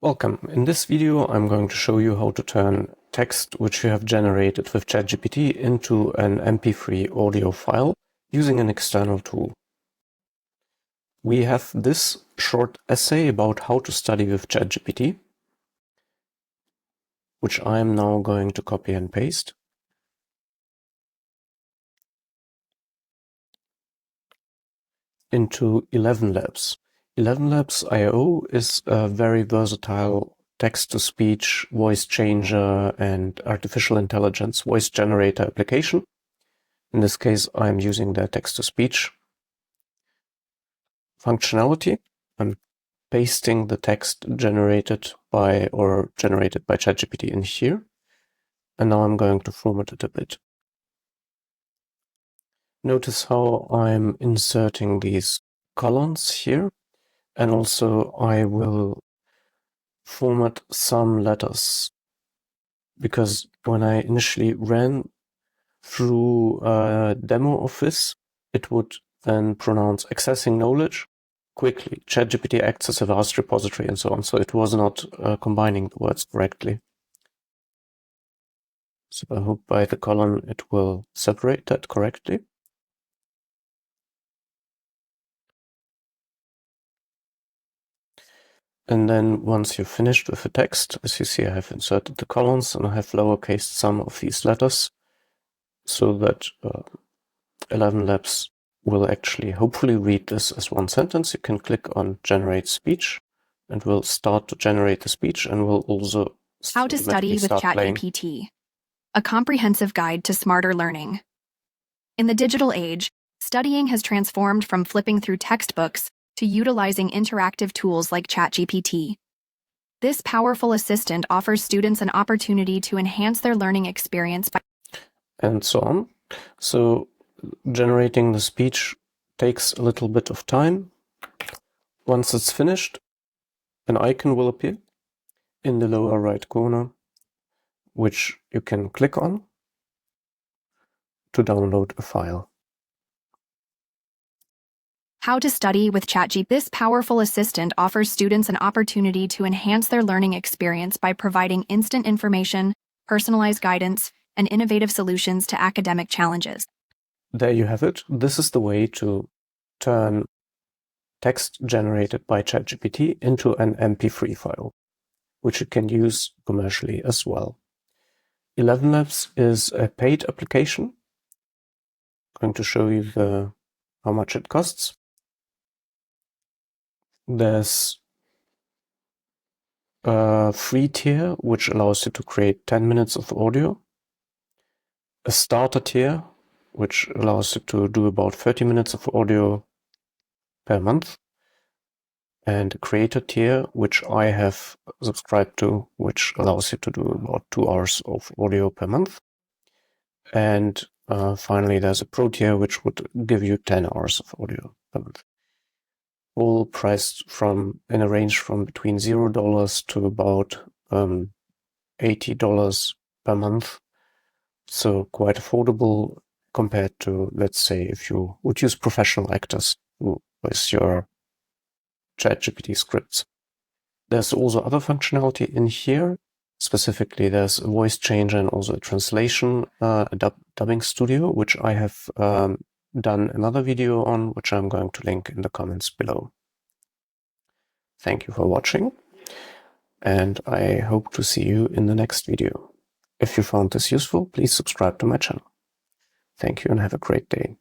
Welcome. In this video, I'm going to show you how to turn text which you have generated with ChatGPT into an mp3 audio file using an external tool. We have this short essay about how to study with ChatGPT, which I am now going to copy and paste into 11 Labs. 11 Labs IO is a very versatile text-to-speech, voice changer, and artificial intelligence voice generator application. In this case, I'm using the text-to-speech functionality. I'm pasting the text generated by ChatGPT in here. And now I'm going to format it a bit. Notice how I'm inserting these columns here. And also I will format some letters, because when I initially ran through a demo of this, it would then pronounce accessing knowledge quickly. ChatGPT acts as a vast repository and so on, so it was not combining the words correctly. So I hope by the column it will separate that correctly. And then once you're finished with the text, as you see, I have inserted the columns and I have lowercased some of these letters so that 11 Labs will actually hopefully read this as one sentence. You can click on Generate Speech and we'll start to generate the speech, and we'll also How to study with ChatGPT, a comprehensive guide to smarter learning. In the digital age, studying has transformed from flipping through textbooks to utilizing interactive tools like ChatGPT. This powerful assistant offers students an opportunity to enhance their learning experience by and so on. So generating the speech takes a little bit of time. Once it's finished, an icon will appear in the lower right corner, which you can click on to download a file. How to study with ChatGPT. This powerful assistant offers students an opportunity to enhance their learning experience by providing instant information, personalized guidance, and innovative solutions to academic challenges. There you have it. This is the way to turn text generated by ChatGPT into an mp3 file, which you can use commercially as well. 11 Labs is a paid application. I'm going to show you how much it costs. There's a free tier, which allows you to create 10 minutes of audio. A starter tier, which allows you to do about 30 minutes of audio per month. And a creator tier, which I have subscribed to, which allows you to do about 2 hours of audio per month. And finally, there's a pro tier, which would give you 10 hours of audio per month. All priced in a range from between $0 to about $80 per month. So quite affordable compared to, let's say, if you would use professional actors with your ChatGPT scripts. There's also other functionality in here. Specifically, there's a voice changer and also a translation, a dubbing studio, which I have done another video on, which I'm going to link in the comments below. Thank you for watching, and I hope to see you in the next video. If you found this useful, please subscribe to my channel. Thank you and have a great day.